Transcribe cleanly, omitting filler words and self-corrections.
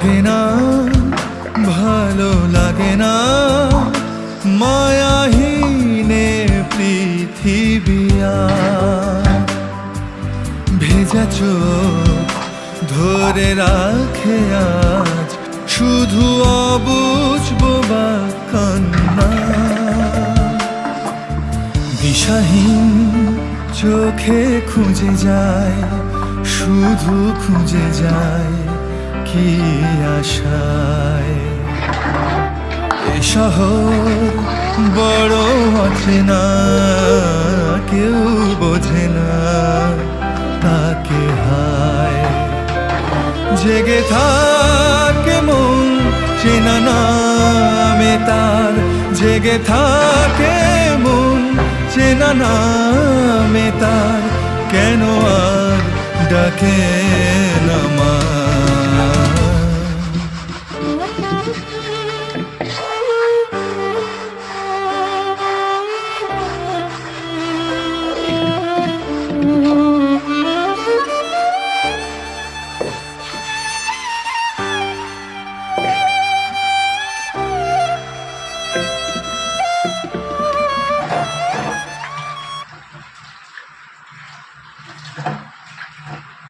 লাগে না, ভালো লাগে না, মায়াহীনে পৃথিবী আর। ভেজা চোখ ধরে রাখে আজ শুধু অবুঝ বোবা কান্না। দিশাহীন চোখে খুঁজে যায়, শুধু খুঁজে যায় কি আশায়। এ শহর বড় অচেনা, কেউ বোঝে না তাকে হায়। জেগে থাকে মন চেনা নামে তার, জেগে থাকে মন চেনা নামে তার, কেন আর ডাকে না মা।